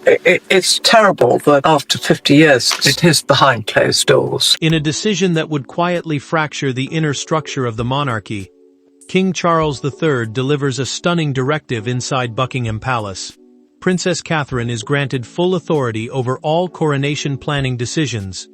It's terrible that after 50 years it is behind closed doors. In a decision that would quietly fracture the inner structure of the monarchy, King Charles III delivers a stunning directive inside Buckingham Palace. Princess Catherine is granted full authority over all coronation planning decisions,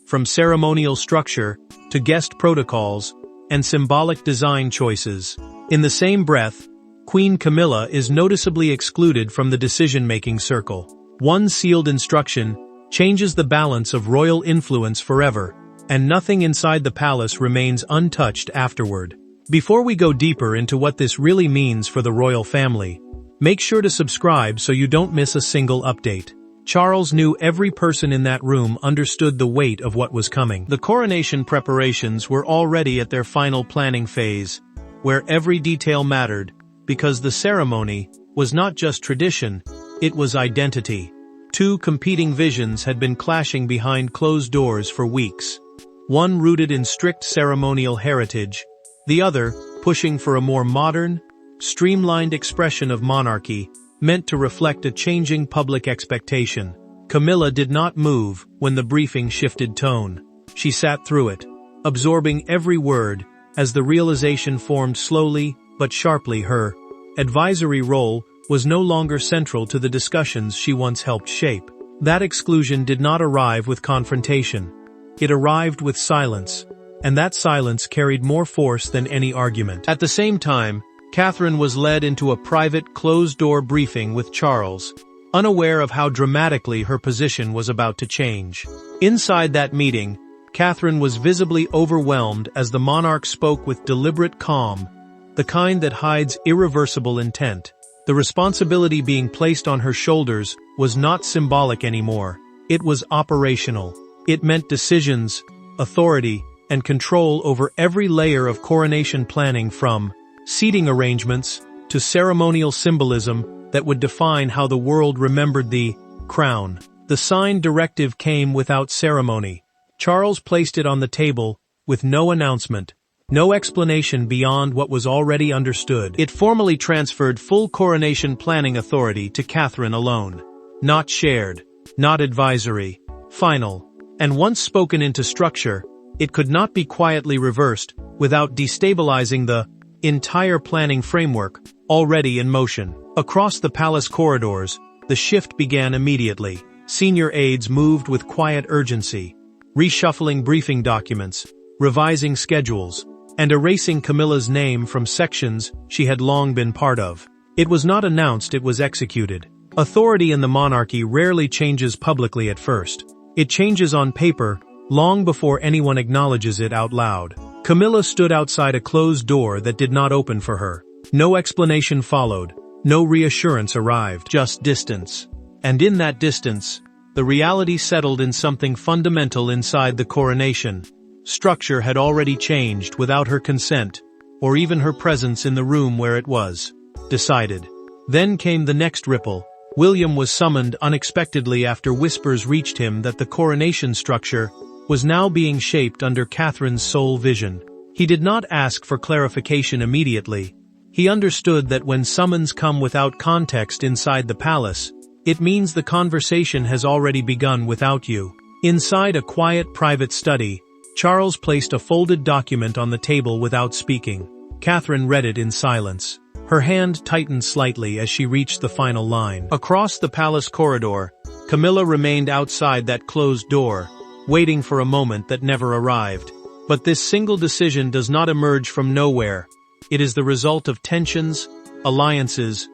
from ceremonial structure to guest protocols and symbolic design choices. In the same breath, Queen Camilla is noticeably excluded from the decision-making circle. One sealed instruction changes the balance of royal influence forever, and nothing inside the palace remains untouched afterward. Before we go deeper into what this really means for the royal family, make sure to subscribe so you don't miss a single update. Charles knew every person in that room understood the weight of what was coming. The coronation preparations were already at their final planning phase, where every detail mattered, because the ceremony was not just tradition, it was identity. Two competing visions had been clashing behind closed doors for weeks. One rooted in strict ceremonial heritage, the other pushing for a more modern, streamlined expression of monarchy, meant to reflect a changing public expectation. Camilla did not move when the briefing shifted tone. She sat through it, absorbing every word, as the realization formed slowly but sharply her advisory role was no longer central to the discussions she once helped shape. That exclusion did not arrive with confrontation. It arrived with silence, and that silence carried more force than any argument. At the same time, Catherine was led into a private, closed-door briefing with Charles, unaware of how dramatically her position was about to change. Inside that meeting, Catherine was visibly overwhelmed as the monarch spoke with deliberate calm, the kind that hides irreversible intent. The responsibility being placed on her shoulders was not symbolic anymore. It was operational. It meant decisions, authority, and control over every layer of coronation planning, from seating arrangements to ceremonial symbolism that would define how the world remembered the crown. The signed directive came without ceremony. Charles placed it on the table with no announcement, no explanation beyond what was already understood. It formally transferred full coronation planning authority to Catherine alone. Not shared, not advisory, final. And once spoken into structure, it could not be quietly reversed without destabilizing the entire planning framework already in motion. Across the palace corridors, the shift began immediately. Senior aides moved with quiet urgency, reshuffling briefing documents, revising schedules, and erasing Camilla's name from sections she had long been part of. It was not announced, it was executed. Authority in the monarchy rarely changes publicly at first. It changes on paper long before anyone acknowledges it out loud. Camilla stood outside a closed door that did not open for her. No explanation followed, no reassurance arrived, just distance. And in that distance, the reality settled in something fundamental inside the coronation. Structure had already changed without her consent, or even her presence in the room where it was decided. Then came the next ripple. William was summoned unexpectedly after whispers reached him that the coronation structure was now being shaped under Catherine's sole vision. He did not ask for clarification immediately. He understood that when summons come without context inside the palace, it means the conversation has already begun without you. Inside a quiet private study, Charles placed a folded document on the table without speaking. Catherine read it in silence. Her hand tightened slightly as she reached the final line. Across the palace corridor, Camilla remained outside that closed door, waiting for a moment that never arrived. But this single decision does not emerge from nowhere. It is the result of tensions, alliances,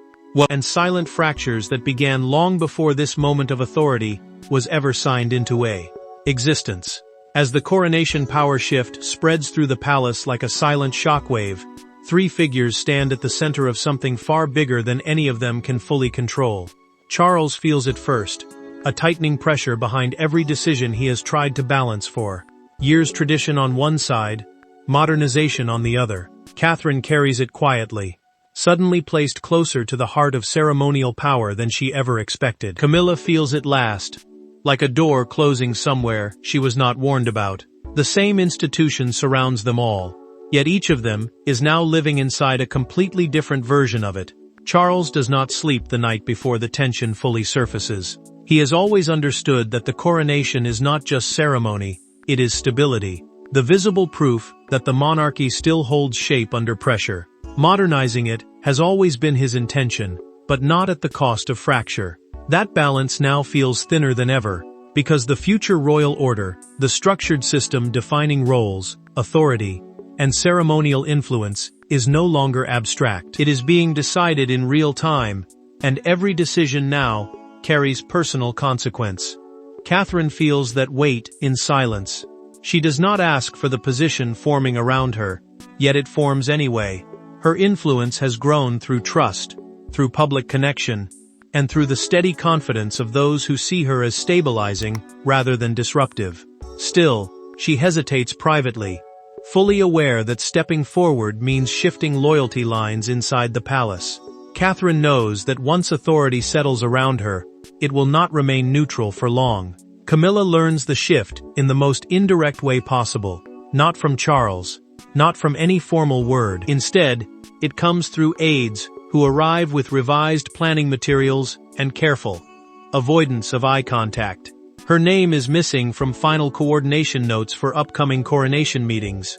and silent fractures that began long before this moment of authority was ever signed into existence. As the coronation power shift spreads through the palace like a silent shockwave, three figures stand at the center of something far bigger than any of them can fully control. Charles feels it first, a tightening pressure behind every decision he has tried to balance for years. Tradition on one side, modernization on the other. Catherine carries it quietly, suddenly placed closer to the heart of ceremonial power than she ever expected. Camilla feels it last, like a door closing somewhere she was not warned about. The same institution surrounds them all, yet each of them is now living inside a completely different version of it. Charles does not sleep the night before the tension fully surfaces. He has always understood that the coronation is not just ceremony, it is stability, the visible proof that the monarchy still holds shape under pressure. Modernizing it has always been his intention, but not at the cost of fracture. That balance now feels thinner than ever, because the future royal order, the structured system defining roles, authority, and ceremonial influence, is no longer abstract. It is being decided in real time, and every decision now carries personal consequence. Catherine feels that weight in silence. She does not ask for the position forming around her, yet it forms anyway. Her influence has grown through trust, through public connection, and through the steady confidence of those who see her as stabilizing rather than disruptive. Still, she hesitates privately, fully aware that stepping forward means shifting loyalty lines inside the palace. Catherine knows that once authority settles around her, it will not remain neutral for long. Camilla learns the shift in the most indirect way possible, not from Charles, not from any formal word. Instead, it comes through aides who arrive with revised planning materials and careful avoidance of eye contact. Her name is missing from final coordination notes for upcoming coronation meetings.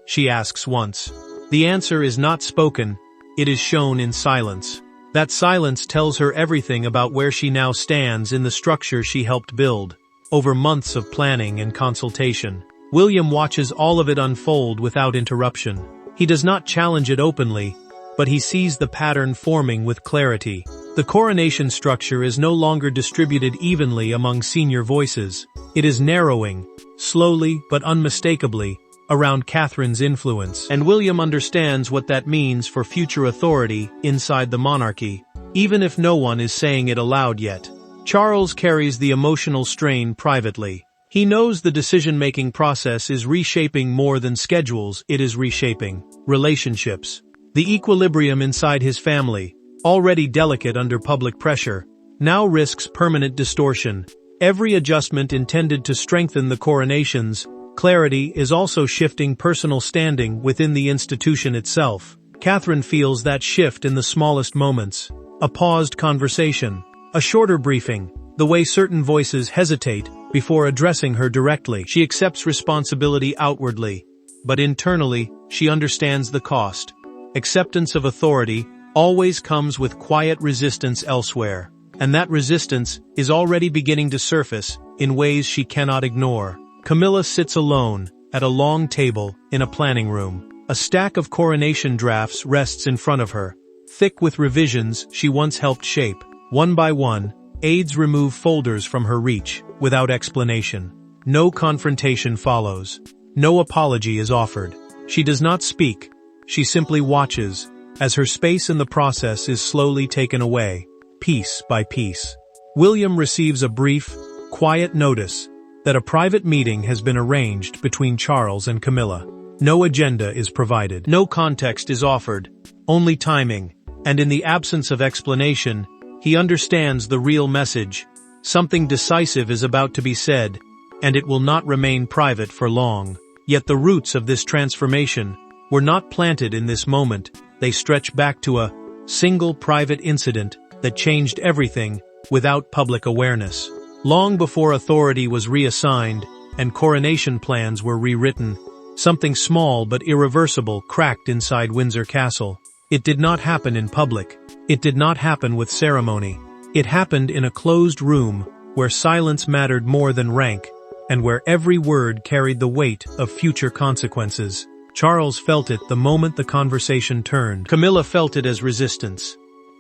She asks once. The answer is not spoken, it is shown in silence. That silence tells her everything about where she now stands in the structure she helped build, over months of planning and consultation. William watches all of it unfold without interruption. He does not challenge it openly, but he sees the pattern forming with clarity. The coronation structure is no longer distributed evenly among senior voices. It is narrowing, slowly but unmistakably, around Catherine's influence. And William understands what that means for future authority inside the monarchy, even if no one is saying it aloud yet. Charles carries the emotional strain privately. He knows the decision-making process is reshaping more than schedules, it is reshaping relationships. The equilibrium inside his family, already delicate under public pressure, now risks permanent distortion. Every adjustment intended to strengthen the coronation's clarity is also shifting personal standing within the institution itself. Catherine feels that shift in the smallest moments. A paused conversation, a shorter briefing, the way certain voices hesitate before addressing her directly. She accepts responsibility outwardly, but internally, she understands the cost. Acceptance of authority always comes with quiet resistance elsewhere, and that resistance is already beginning to surface in ways she cannot ignore. Camilla sits alone at a long table in a planning room. A stack of coronation drafts rests in front of her, thick with revisions she once helped shape. One by one, aides remove folders from her reach, without explanation. No confrontation follows. No apology is offered. She does not speak. She simply watches, as her space in the process is slowly taken away, piece by piece. William receives a brief, quiet notice that a private meeting has been arranged between Charles and Camilla. No agenda is provided. No context is offered, only timing, and in the absence of explanation, he understands the real message. Something decisive is about to be said, and it will not remain private for long. Yet the roots of this transformation were not planted in this moment. They stretch back to a single private incident that changed everything without public awareness. Long before authority was reassigned and coronation plans were rewritten, something small but irreversible cracked inside Windsor Castle. It did not happen in public. It did not happen with ceremony. It happened in a closed room where silence mattered more than rank, and where every word carried the weight of future consequences. Charles felt it the moment the conversation turned. Camilla felt it as resistance.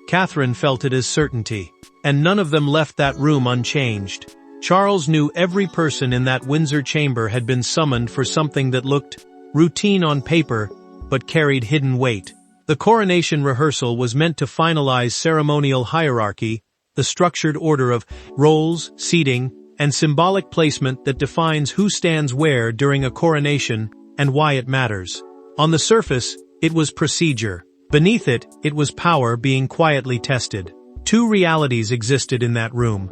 Catherine felt it as certainty. And none of them left that room unchanged. Charles knew every person in that Windsor chamber had been summoned for something that looked routine on paper, but carried hidden weight. The coronation rehearsal was meant to finalize ceremonial hierarchy, the structured order of roles, seating, and symbolic placement that defines who stands where during a coronation and why it matters. On the surface, it was procedure. Beneath it, it was power being quietly tested. Two realities existed in that room: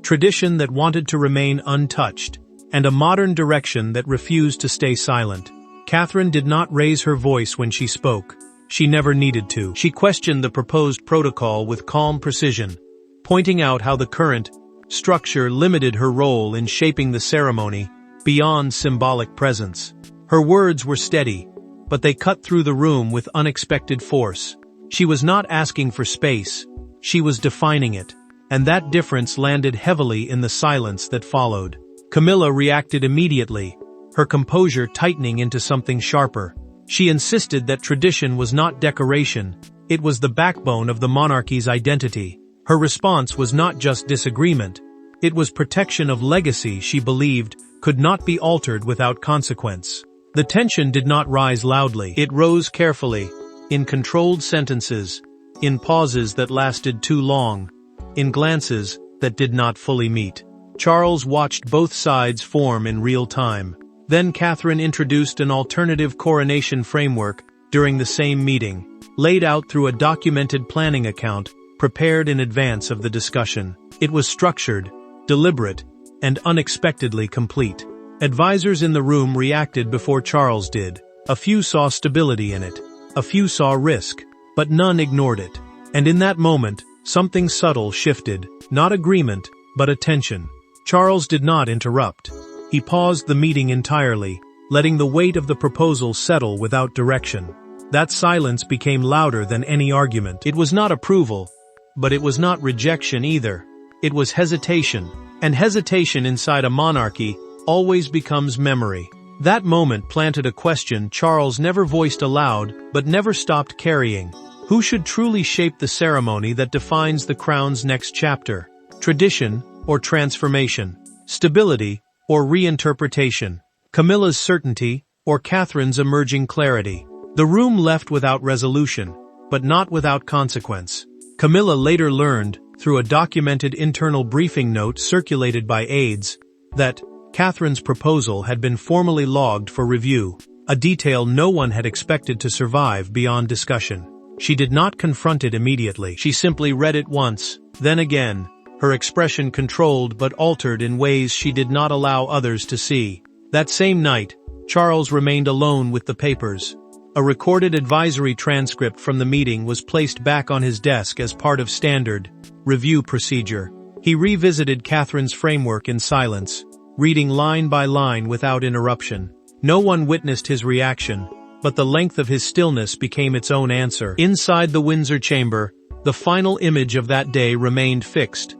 tradition that wanted to remain untouched, and a modern direction that refused to stay silent. Catherine did not raise her voice when she spoke. She never needed to. She questioned the proposed protocol with calm precision, pointing out how the current structure limited her role in shaping the ceremony beyond symbolic presence. Her words were steady, but they cut through the room with unexpected force. She was not asking for space, she was defining it, and that difference landed heavily in the silence that followed. Camilla reacted immediately, her composure tightening into something sharper. She insisted that tradition was not decoration, it was the backbone of the monarchy's identity. Her response was not just disagreement, it was protection of legacy she believed could not be altered without consequence. The tension did not rise loudly, it rose carefully, in controlled sentences, in pauses that lasted too long, in glances that did not fully meet. Charles watched both sides form in real time. Then Catherine introduced an alternative coronation framework during the same meeting, laid out through a documented planning account prepared in advance of the discussion. It was structured, deliberate, and unexpectedly complete. Advisors in the room reacted before Charles did. A few saw stability in it, a few saw risk, but none ignored it. And in that moment, something subtle shifted, not agreement, but attention. Charles did not interrupt. He paused the meeting entirely, letting the weight of the proposal settle without direction. That silence became louder than any argument. It was not approval, but it was not rejection either. It was hesitation, and hesitation inside a monarchy always becomes memory. That moment planted a question Charles never voiced aloud but never stopped carrying. Who should truly shape the ceremony that defines the crown's next chapter? Tradition or transformation? Stability or reinterpretation? Camilla's certainty or Catherine's emerging clarity? The room left without resolution, but not without consequence. Camilla later learned, through a documented internal briefing note circulated by aides, that Catherine's proposal had been formally logged for review, a detail no one had expected to survive beyond discussion. She did not confront it immediately. She simply read it once, then again, her expression controlled but altered in ways she did not allow others to see. That same night, Charles remained alone with the papers. A recorded advisory transcript from the meeting was placed back on his desk as part of standard review procedure. He revisited Catherine's framework in silence, reading line by line without interruption. No one witnessed his reaction, but the length of his stillness became its own answer. Inside the Windsor chamber, the final image of that day remained fixed.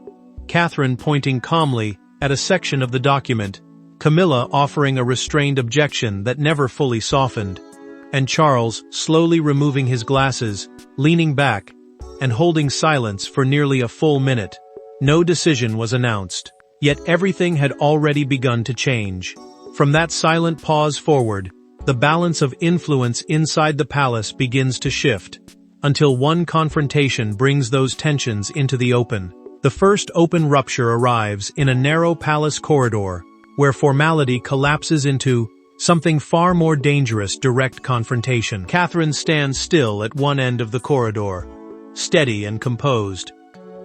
Catherine pointing calmly at a section of the document, Camilla offering a restrained objection that never fully softened, and Charles slowly removing his glasses, leaning back, and holding silence for nearly a full minute. No decision was announced, yet everything had already begun to change. From that silent pause forward, the balance of influence inside the palace begins to shift, until one confrontation brings those tensions into the open. The first open rupture arrives in a narrow palace corridor, where formality collapses into something far more dangerous: direct confrontation. Catherine stands still at one end of the corridor, steady and composed,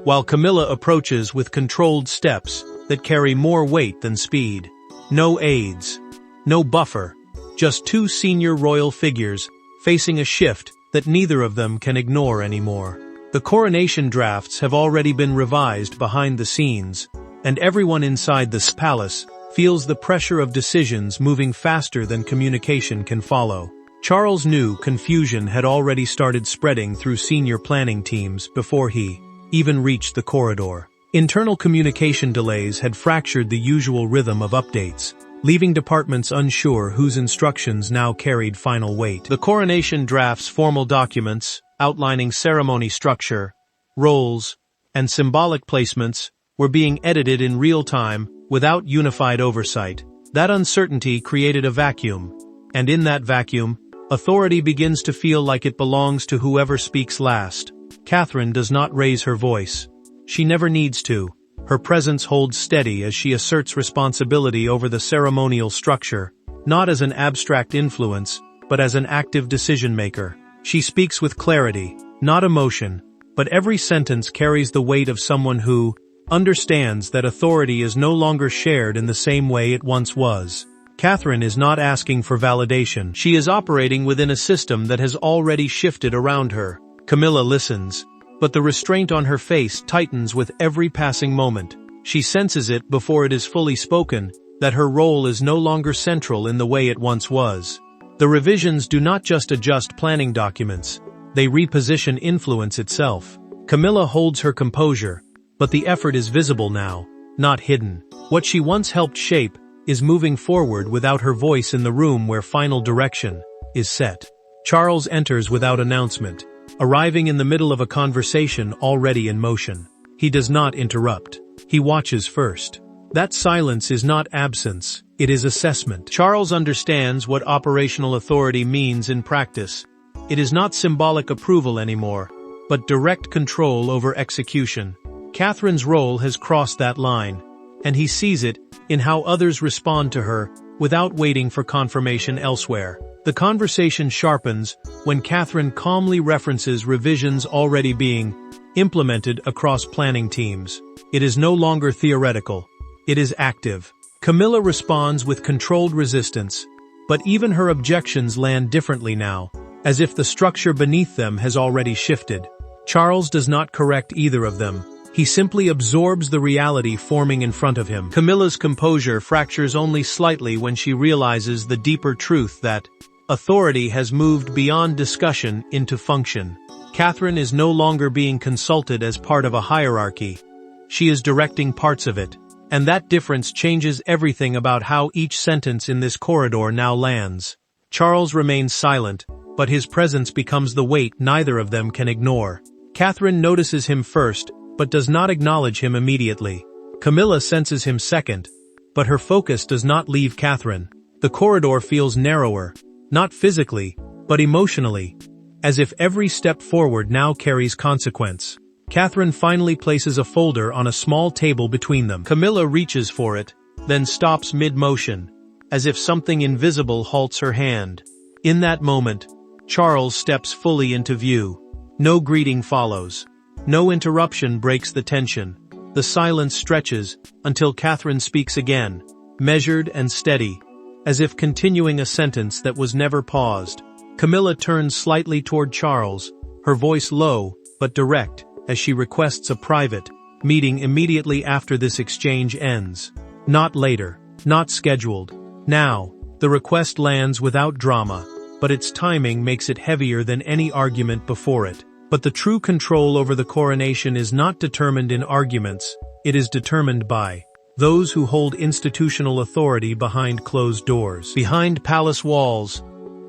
while Camilla approaches with controlled steps that carry more weight than speed. No aides, no buffer, just two senior royal figures facing a shift that neither of them can ignore anymore. The coronation drafts have already been revised behind the scenes, and everyone inside this palace feels the pressure of decisions moving faster than communication can follow. Charles knew confusion had already started spreading through senior planning teams before he even reached the corridor. Internal communication delays had fractured the usual rhythm of updates, leaving departments unsure whose instructions now carried final weight. The coronation draft's formal documents, outlining ceremony structure, roles, and symbolic placements, were being edited in real time without unified oversight. That uncertainty created a vacuum, and in that vacuum, authority begins to feel like it belongs to whoever speaks last. Catherine does not raise her voice. She never needs to. Her presence holds steady as she asserts responsibility over the ceremonial structure, not as an abstract influence, but as an active decision-maker. She speaks with clarity, not emotion, but every sentence carries the weight of someone who understands that authority is no longer shared in the same way it once was. Catherine is not asking for validation. She is operating within a system that has already shifted around her. Camilla listens, but the restraint on her face tightens with every passing moment. She senses it before it is fully spoken, that her role is no longer central in the way it once was. The revisions do not just adjust planning documents, they reposition influence itself. Camilla holds her composure, but the effort is visible now, not hidden. What she once helped shape is moving forward without her voice in the room where final direction is set. Charles enters without announcement, arriving in the middle of a conversation already in motion. He does not interrupt. He watches first. That silence is not absence, it is assessment. Charles understands what operational authority means in practice. It is not symbolic approval anymore, but direct control over execution. Catherine's role has crossed that line, and he sees it in how others respond to her without waiting for confirmation elsewhere. The conversation sharpens when Catherine calmly references revisions already being implemented across planning teams. It is no longer theoretical. It is active. Camilla responds with controlled resistance, but even her objections land differently now, as if the structure beneath them has already shifted. Charles does not correct either of them. He simply absorbs the reality forming in front of him. Camilla's composure fractures only slightly when she realizes the deeper truth that authority has moved beyond discussion into function. Catherine is no longer being consulted as part of a hierarchy. She is directing parts of it. And that difference changes everything about how each sentence in this corridor now lands. Charles remains silent, but his presence becomes the weight neither of them can ignore. Catherine notices him first, but does not acknowledge him immediately. Camilla senses him second, but her focus does not leave Catherine. The corridor feels narrower, not physically, but emotionally, as if every step forward now carries consequence. Catherine finally places a folder on a small table between them. Camilla reaches for it, then stops mid-motion, as if something invisible halts her hand. In that moment, Charles steps fully into view. No greeting follows. No interruption breaks the tension. The silence stretches until Catherine speaks again, measured and steady, as if continuing a sentence that was never paused. Camilla turns slightly toward Charles, her voice low but direct, as she requests a private meeting immediately after this exchange ends. Not later, not scheduled. Now, the request lands without drama, but its timing makes it heavier than any argument before it. But the true control over the coronation is not determined in arguments, it is determined by those who hold institutional authority behind closed doors. Behind palace walls,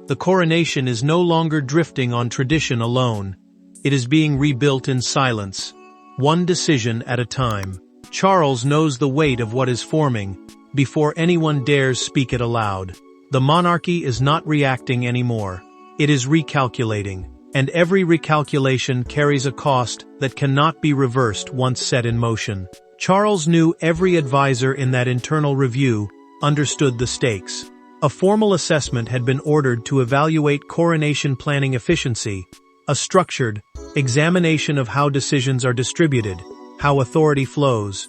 the coronation is no longer drifting on tradition alone. It is being rebuilt in silence, one decision at a time. Charles knows the weight of what is forming before anyone dares speak it aloud. The monarchy is not reacting anymore. It is recalculating, and every recalculation carries a cost that cannot be reversed once set in motion. Charles knew every advisor in that internal review understood the stakes. A formal assessment had been ordered to evaluate coronation planning efficiency, a structured examination of how decisions are distributed, how authority flows,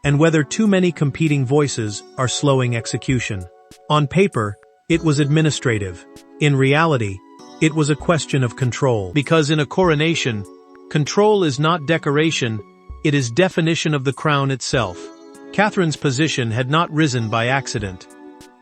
and whether too many competing voices are slowing execution. On paper, it was administrative. In reality, it was a question of control. Because in a coronation, control is not decoration, it is definition of the crown itself. Catherine's position had not risen by accident.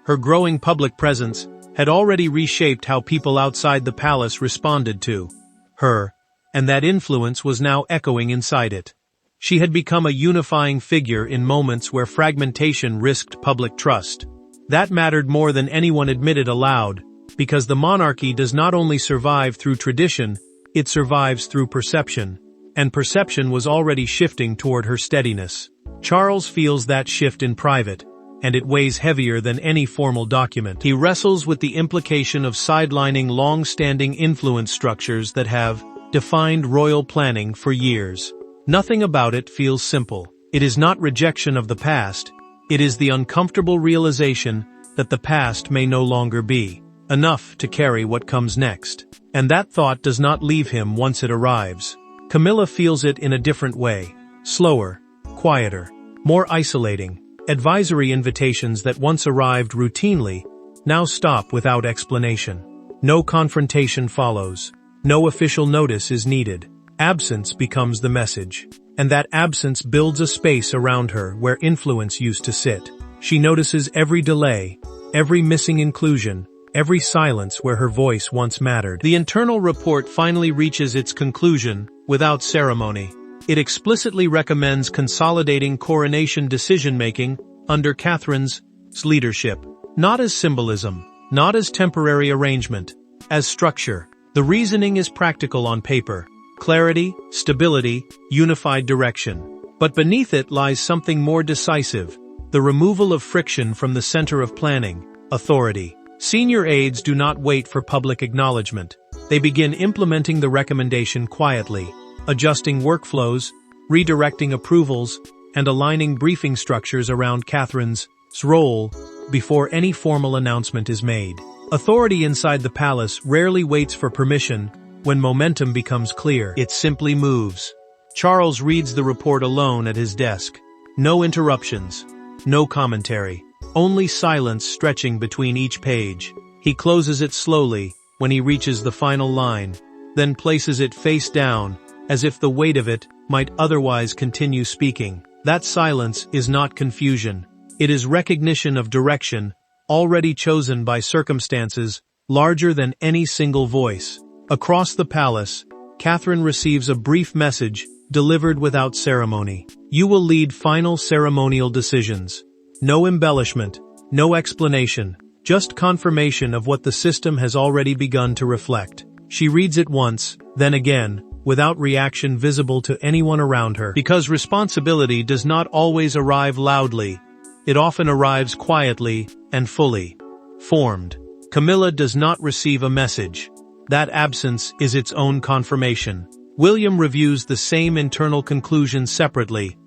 Her growing public presence had already reshaped how people outside the palace responded to her, and that influence was now echoing inside it. She had become a unifying figure in moments where fragmentation risked public trust. That mattered more than anyone admitted aloud, because the monarchy does not only survive through tradition, it survives through perception, and perception was already shifting toward her steadiness. Charles feels that shift in private, and it weighs heavier than any formal document. He wrestles with the implication of sidelining long-standing influence structures that have defined royal planning for years. Nothing about it feels simple. It is not rejection of the past, it is the uncomfortable realization that the past may no longer be enough to carry what comes next. And that thought does not leave him once it arrives. Camilla feels it in a different way, slower, quieter, more isolating. Advisory invitations that once arrived routinely now stop without explanation. No confrontation follows. No official notice is needed. Absence becomes the message. And that absence builds a space around her where influence used to sit. She notices every delay, every missing inclusion, every silence where her voice once mattered. The internal report finally reaches its conclusion without ceremony. It explicitly recommends consolidating coronation decision-making under Catherine's leadership, not as symbolism, not as temporary arrangement, as structure. The reasoning is practical on paper: clarity, stability, unified direction. But beneath it lies something more decisive: the removal of friction from the center of planning, authority. Senior aides do not wait for public acknowledgement. They begin implementing the recommendation quietly, adjusting workflows, redirecting approvals, and aligning briefing structures around Catherine's role before any formal announcement is made. Authority inside the palace rarely waits for permission. When momentum becomes clear, it simply moves. Charles reads the report alone at his desk. No interruptions, no commentary, only silence stretching between each page. He closes it slowly when he reaches the final line, then places it face down, as if the weight of it might otherwise continue speaking. That silence is not confusion. It is recognition of direction, already chosen by circumstances larger than any single voice. Across the palace, Catherine receives a brief message delivered without ceremony. You will lead final ceremonial decisions. No embellishment, no explanation, just confirmation of what the system has already begun to reflect. She reads it once, then again, without reaction visible to anyone around her. Because responsibility does not always arrive loudly. It often arrives quietly and fully formed. Camilla does not receive a message. That absence is its own confirmation. William reviews the same internal conclusion separately,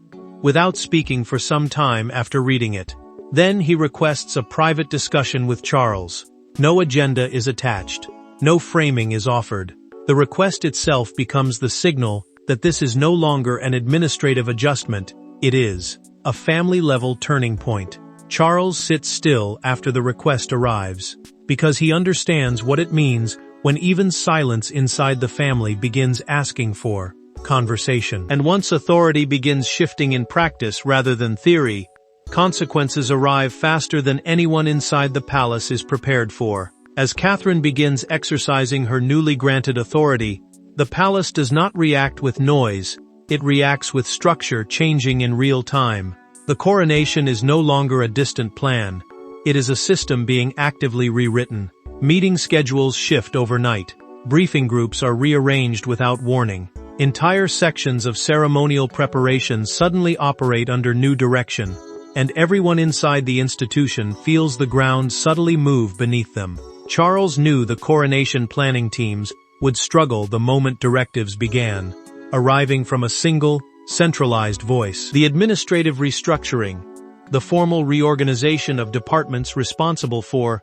without speaking for some time after reading it. Then he requests a private discussion with Charles. No agenda is attached. No framing is offered. The request itself becomes the signal that this is no longer an administrative adjustment. It is a family-level turning point. Charles sits still after the request arrives, because he understands what it means when even silence inside the family begins asking for conversation. And once authority begins shifting in practice rather than theory, consequences arrive faster than anyone inside the palace is prepared for. As Catherine begins exercising her newly granted authority, the palace does not react with noise, it reacts with structure changing in real time. The coronation is no longer a distant plan. It is a system being actively rewritten. Meeting schedules shift overnight. Briefing groups are rearranged without warning. Entire sections of ceremonial preparation suddenly operate under new direction, and everyone inside the institution feels the ground subtly move beneath them. Charles knew the coronation planning teams would struggle the moment directives began, arriving from a single, centralized voice. The administrative restructuring, the formal reorganization of departments responsible for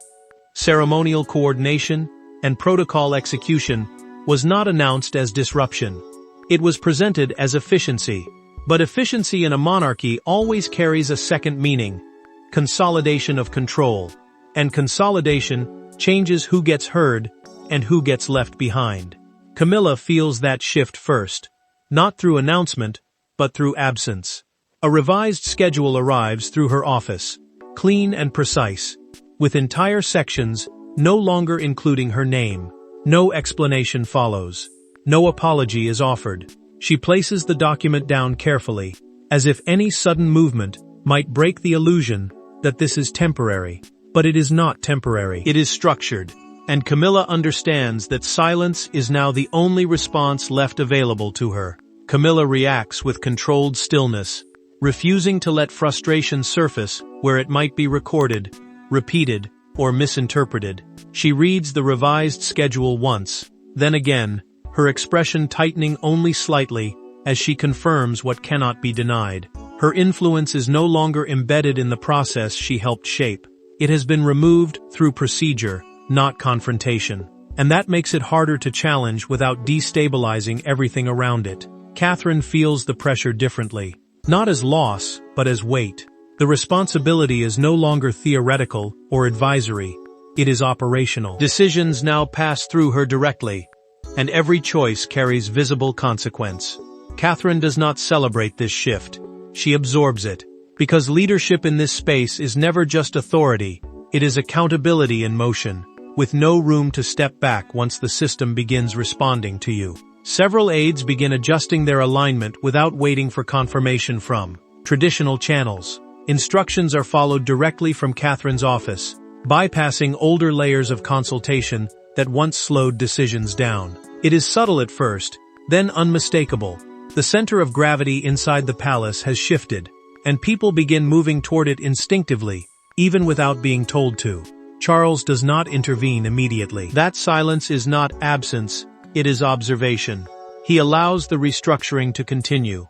ceremonial coordination and protocol execution, was not announced as disruption. It was presented as efficiency. But efficiency in a monarchy always carries a second meaning: consolidation of control. And consolidation changes who gets heard and who gets left behind. Camilla feels that shift first, not through announcement, but through absence. A revised schedule arrives through her office, clean and precise, with entire sections no longer including her name. No explanation follows. No apology is offered. She places the document down carefully, as if any sudden movement might break the illusion that this is temporary. But it is not temporary. It is structured. And Camilla understands that silence is now the only response left available to her. Camilla reacts with controlled stillness, refusing to let frustration surface where it might be recorded, repeated, or misinterpreted. She reads the revised schedule once, then again, her expression tightening only slightly as she confirms what cannot be denied. Her influence is no longer embedded in the process she helped shape. It has been removed through procedure, not confrontation. And that makes it harder to challenge without destabilizing everything around it. Catherine feels the pressure differently, not as loss, but as weight. The responsibility is no longer theoretical or advisory, it is operational. Decisions now pass through her directly, and every choice carries visible consequence. Catherine does not celebrate this shift, she absorbs it, because leadership in this space is never just authority, it is accountability in motion, with no room to step back once the system begins responding to you. Several aides begin adjusting their alignment without waiting for confirmation from traditional channels. Instructions are followed directly from Catherine's office, bypassing older layers of consultation that once slowed decisions down. It is subtle at first, then unmistakable. The center of gravity inside the palace has shifted, and people begin moving toward it instinctively, even without being told to. Charles does not intervene immediately. That silence is not absence, it is observation. He allows the restructuring to continue,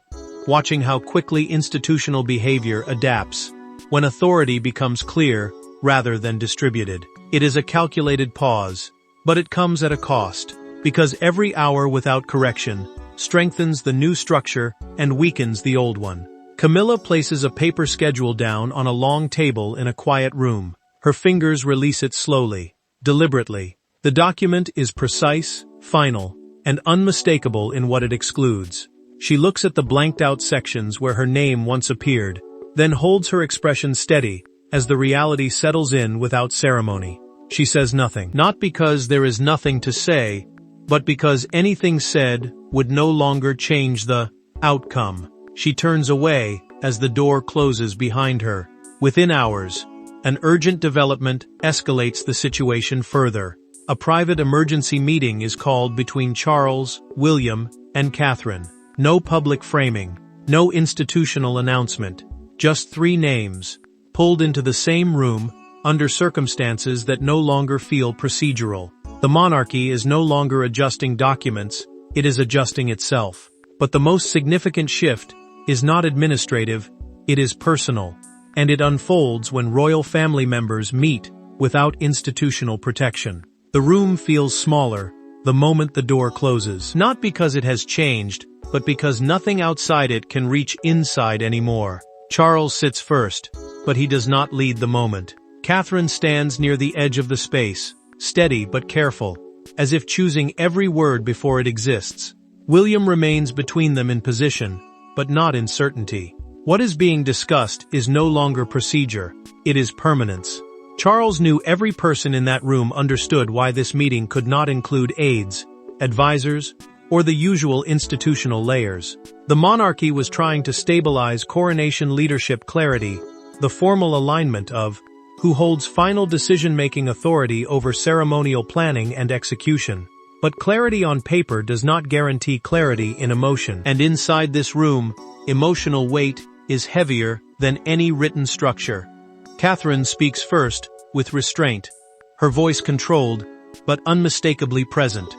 watching how quickly institutional behavior adapts when authority becomes clear rather than distributed. It is a calculated pause, but it comes at a cost, because every hour without correction strengthens the new structure and weakens the old one. Camilla places a paper schedule down on a long table in a quiet room. Her fingers release it slowly, deliberately. The document is precise, final, and unmistakable in what it excludes. She looks at the blanked-out sections where her name once appeared, then holds her expression steady as the reality settles in without ceremony. She says nothing, not because there is nothing to say, but because anything said would no longer change the outcome. She turns away as the door closes behind her. Within hours, an urgent development escalates the situation further. A private emergency meeting is called between Charles, William, and Catherine. No public framing, no institutional announcement, just 3 names, pulled into the same room under circumstances that no longer feel procedural. The monarchy is no longer adjusting documents, it is adjusting itself. But the most significant shift is not administrative, it is personal, and it unfolds when royal family members meet without institutional protection. The room feels smaller the moment the door closes, not because it has changed, but because nothing outside it can reach inside anymore. Charles sits first, but he does not lead the moment. Catherine stands near the edge of the space, steady but careful, as if choosing every word before it exists. William remains between them in position, but not in certainty. What is being discussed is no longer procedure, it is permanence. Charles knew every person in that room understood why this meeting could not include aides, advisors, or the usual institutional layers. The monarchy was trying to stabilize coronation leadership clarity, the formal alignment of who holds final decision-making authority over ceremonial planning and execution. But clarity on paper does not guarantee clarity in emotion. And inside this room, emotional weight is heavier than any written structure. Catherine speaks first, with restraint, her voice controlled, but unmistakably present.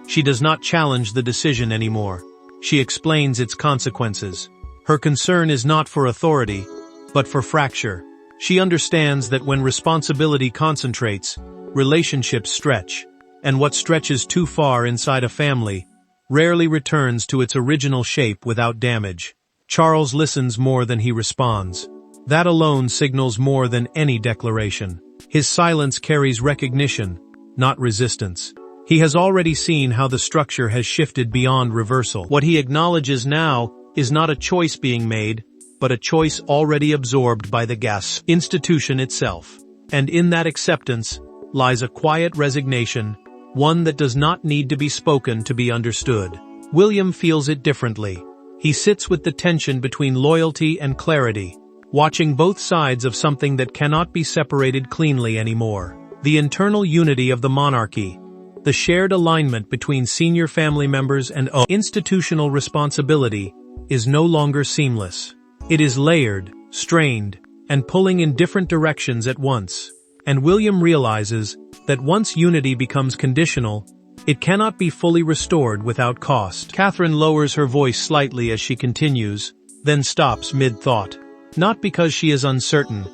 She does not challenge the decision anymore. She explains its consequences. Her concern is not for authority, but for fracture. She understands that when responsibility concentrates, relationships stretch, and what stretches too far inside a family rarely returns to its original shape without damage. Charles listens more than he responds. That alone signals more than any declaration. His silence carries recognition, not resistance. He has already seen how the structure has shifted beyond reversal. What he acknowledges now is not a choice being made, but a choice already absorbed by the institution itself. And in that acceptance lies a quiet resignation, one that does not need to be spoken to be understood. William feels it differently. He sits with the tension between loyalty and clarity, watching both sides of something that cannot be separated cleanly anymore. The internal unity of the monarchy, the shared alignment between senior family members and institutional responsibility is no longer seamless. It is layered, strained, and pulling in different directions at once. And William realizes that once unity becomes conditional, it cannot be fully restored without cost. Catherine lowers her voice slightly as she continues, then stops mid-thought. Not because she is uncertain,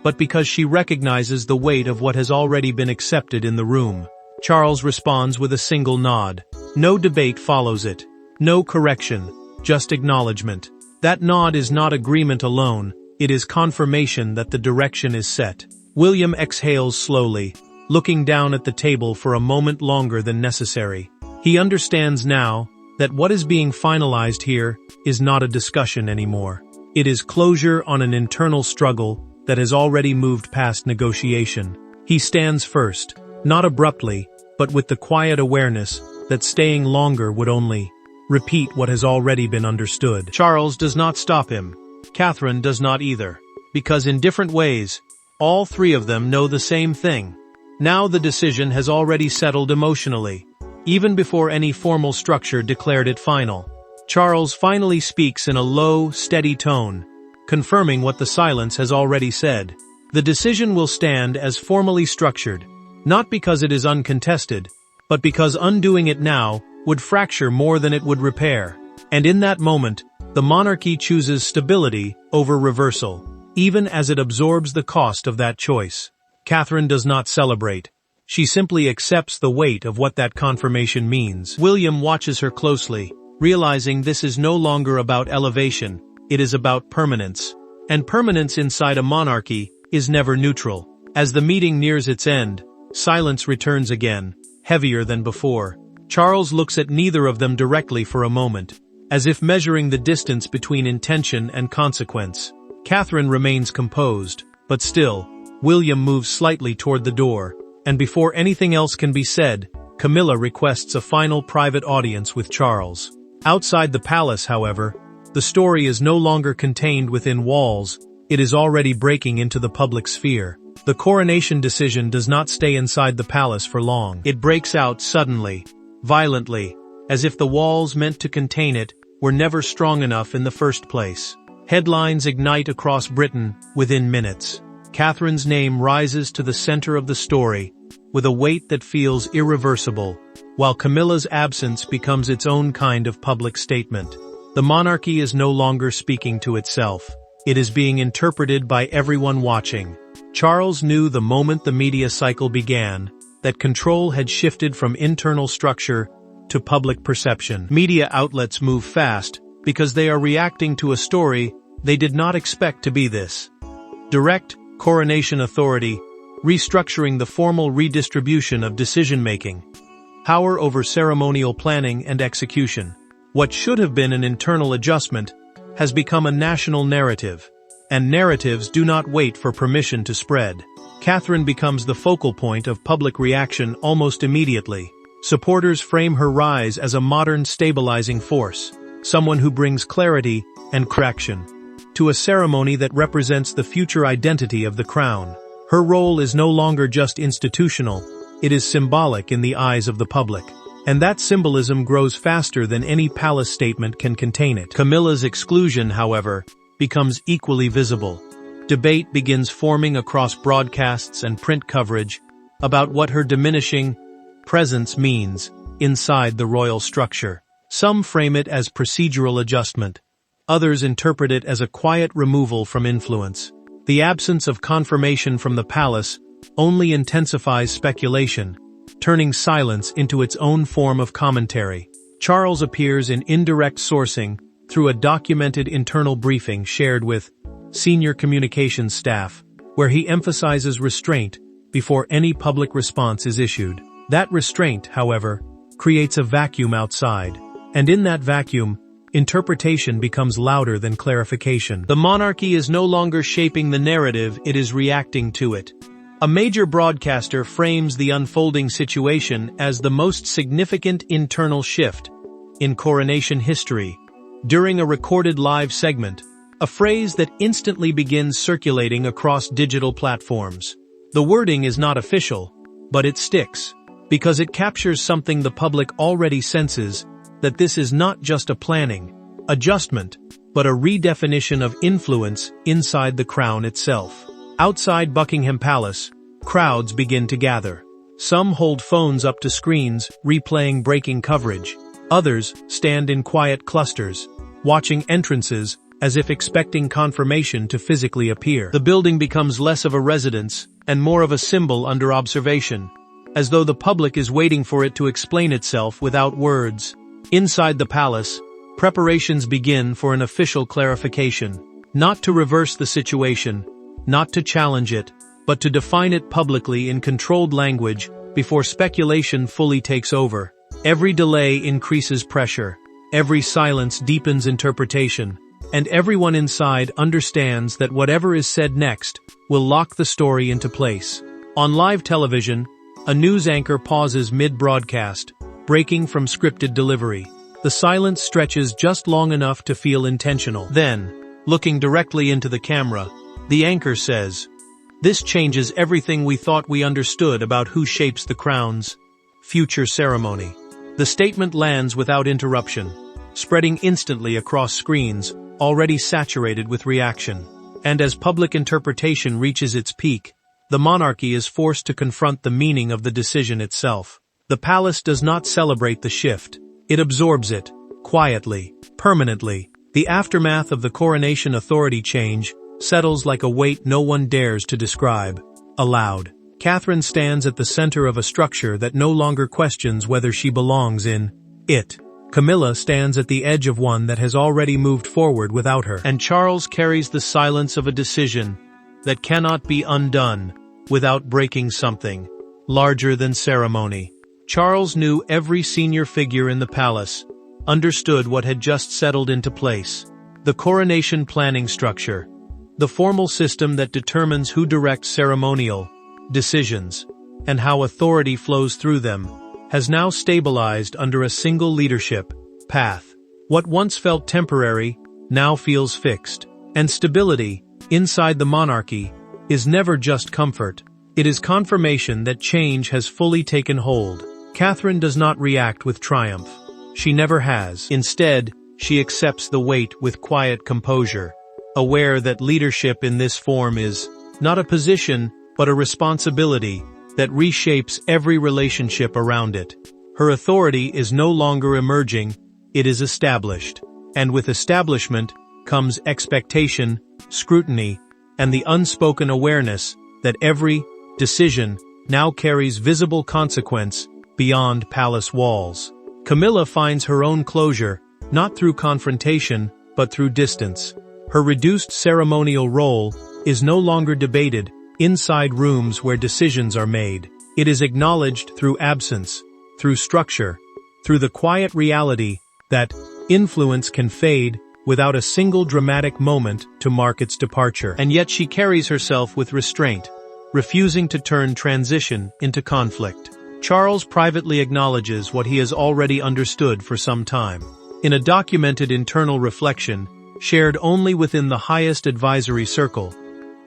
but because she recognizes the weight of what has already been accepted in the room. Charles responds with a single nod. No debate follows it. No correction, just acknowledgement. That nod is not agreement alone, it is confirmation that the direction is set. William exhales slowly, looking down at the table for a moment longer than necessary. He understands now that what is being finalized here is not a discussion anymore. It is closure on an internal struggle that has already moved past negotiation. He stands first, not abruptly, but with the quiet awareness that staying longer would only repeat what has already been understood. Charles does not stop him. Catherine does not either, because in different ways, all three of them know the same thing. Now the decision has already settled emotionally, even before any formal structure declared it final. Charles finally speaks in a low, steady tone, confirming what the silence has already said. The decision will stand as formally structured, not because it is uncontested, but because undoing it now would fracture more than it would repair. And in that moment, the monarchy chooses stability over reversal, even as it absorbs the cost of that choice. Catherine does not celebrate. She simply accepts the weight of what that confirmation means. William watches her closely, realizing this is no longer about elevation, it is about permanence. And permanence inside a monarchy is never neutral. As the meeting nears its end, silence returns again, heavier than before. Charles looks at neither of them directly for a moment, as if measuring the distance between intention and consequence. Catherine remains composed, but still, William moves slightly toward the door, and before anything else can be said, Camilla requests a final private audience with Charles. Outside the palace, however, the story is no longer contained within walls, it is already breaking into the public sphere. The coronation decision does not stay inside the palace for long. It breaks out suddenly, violently, as if the walls meant to contain it were never strong enough in the first place. Headlines ignite across Britain within minutes. Catherine's name rises to the center of the story, with a weight that feels irreversible, while Camilla's absence becomes its own kind of public statement. The monarchy is no longer speaking to itself. It is being interpreted by everyone watching. Charles knew the moment the media cycle began that control had shifted from internal structure to public perception. Media outlets move fast because they are reacting to a story they did not expect to be this. Direct, coronation authority, restructuring the formal redistribution of decision-making, power over ceremonial planning and execution. What should have been an internal adjustment has become a national narrative, and narratives do not wait for permission to spread. Catherine becomes the focal point of public reaction almost immediately. Supporters frame her rise as a modern stabilizing force, someone who brings clarity and correction to a ceremony that represents the future identity of the crown. Her role is no longer just institutional, it is symbolic in the eyes of the public. And that symbolism grows faster than any palace statement can contain it. Camilla's exclusion, however, becomes equally visible. Debate begins forming across broadcasts and print coverage about what her diminishing presence means inside the royal structure. Some frame it as procedural adjustment. Others interpret it as a quiet removal from influence. The absence of confirmation from the palace only intensifies speculation, turning silence into its own form of commentary. Charles appears in indirect sourcing through a documented internal briefing shared with senior communications staff, where he emphasizes restraint before any public response is issued. That restraint, however, creates a vacuum outside, and in that vacuum, interpretation becomes louder than clarification. The monarchy is no longer shaping the narrative, it is reacting to it. A major broadcaster frames the unfolding situation as the most significant internal shift in coronation history. During a recorded live segment, a phrase that instantly begins circulating across digital platforms. The wording is not official, but it sticks, because it captures something the public already senses, that this is not just a planning, adjustment, but a redefinition of influence inside the crown itself. Outside Buckingham Palace, crowds begin to gather. Some hold phones up to screens, replaying breaking coverage. Others stand in quiet clusters, watching entrances as if expecting confirmation to physically appear. The building becomes less of a residence and more of a symbol under observation, as though the public is waiting for it to explain itself without words. Inside the palace, preparations begin for an official clarification. Not to reverse the situation, not to challenge it, but to define it publicly in controlled language before speculation fully takes over. Every delay increases pressure, every silence deepens interpretation, and everyone inside understands that whatever is said next will lock the story into place. On live television, a news anchor pauses mid-broadcast, breaking from scripted delivery. The silence stretches just long enough to feel intentional. Then, looking directly into the camera, the anchor says, "This changes everything we thought we understood about who shapes the crown's future ceremony." The statement lands without interruption, spreading instantly across screens already saturated with reaction. And as public interpretation reaches its peak, the monarchy is forced to confront the meaning of the decision itself. The palace does not celebrate the shift. It absorbs it, quietly, permanently. The aftermath of the coronation authority change settles like a weight no one dares to describe aloud. Catherine stands at the center of a structure that no longer questions whether she belongs in it. Camilla stands at the edge of one that has already moved forward without her. And Charles carries the silence of a decision that cannot be undone without breaking something larger than ceremony. Charles knew every senior figure in the palace, understood what had just settled into place. The coronation planning structure, the formal system that determines who directs ceremonial decisions and how authority flows through them, has now stabilized under a single leadership path. What once felt temporary now feels fixed. And stability, inside the monarchy, is never just comfort. It is confirmation that change has fully taken hold. Catherine does not react with triumph. She never has. Instead, she accepts the weight with quiet composure, aware that leadership in this form is not a position, but a responsibility that reshapes every relationship around it. Her authority is no longer emerging, it is established. And with establishment comes expectation, scrutiny, and the unspoken awareness that every decision now carries visible consequence beyond palace walls. Camilla finds her own closure, not through confrontation, but through distance. Her reduced ceremonial role is no longer debated inside rooms where decisions are made. It is acknowledged through absence, through structure, through the quiet reality that influence can fade without a single dramatic moment to mark its departure. And yet she carries herself with restraint, refusing to turn transition into conflict. Charles privately acknowledges what he has already understood for some time. In a documented internal reflection, shared only within the highest advisory circle,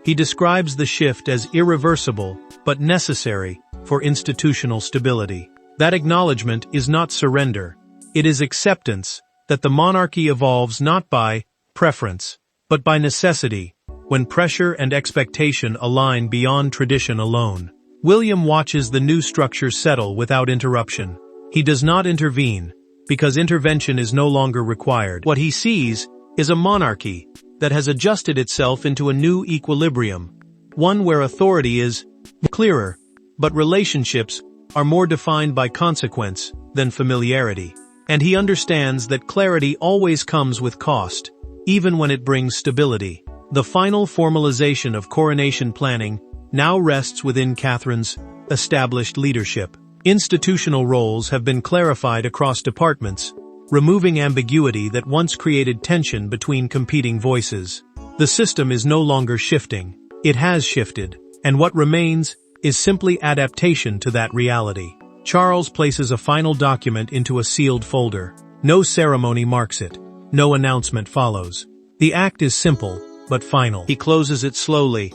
he describes the shift as irreversible but necessary for institutional stability. That acknowledgement is not surrender. It is acceptance that the monarchy evolves not by preference, but by necessity, when pressure and expectation align beyond tradition alone. William watches the new structure settle without interruption. He does not intervene, because intervention is no longer required. What he sees is a monarchy that has adjusted itself into a new equilibrium, one where authority is clearer, but relationships are more defined by consequence than familiarity. And he understands that clarity always comes with cost, even when it brings stability. The final formalization of coronation planning now rests within Catherine's established leadership. Institutional roles have been clarified across departments, removing ambiguity that once created tension between competing voices. The system is no longer shifting. It has shifted, and what remains is simply adaptation to that reality. Charles places a final document into a sealed folder. No ceremony marks it. No announcement follows. The act is simple, but final. He closes it slowly,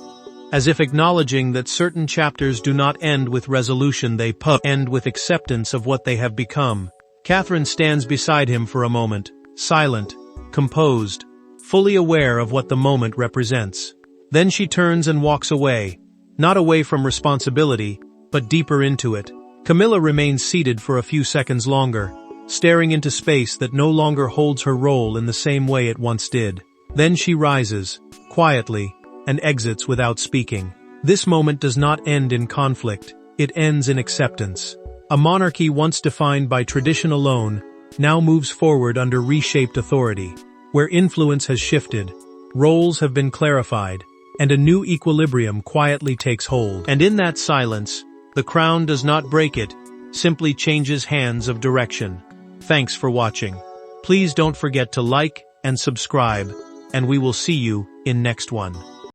as if acknowledging that certain chapters do not end with resolution, they end with acceptance of what they have become. Catherine stands beside him for a moment, silent, composed, fully aware of what the moment represents. Then she turns and walks away, not away from responsibility, but deeper into it. Camilla remains seated for a few seconds longer, staring into space that no longer holds her role in the same way it once did. Then she rises, quietly, and exits without speaking. This moment does not end in conflict, it ends in acceptance. A monarchy once defined by tradition alone now moves forward under reshaped authority, where influence has shifted, Roles have been clarified, and a new equilibrium quietly takes hold. And in that silence, the crown does not break it, simply changes hands of direction. Thanks for watching. Please don't forget to like and subscribe, and we will see you in next one.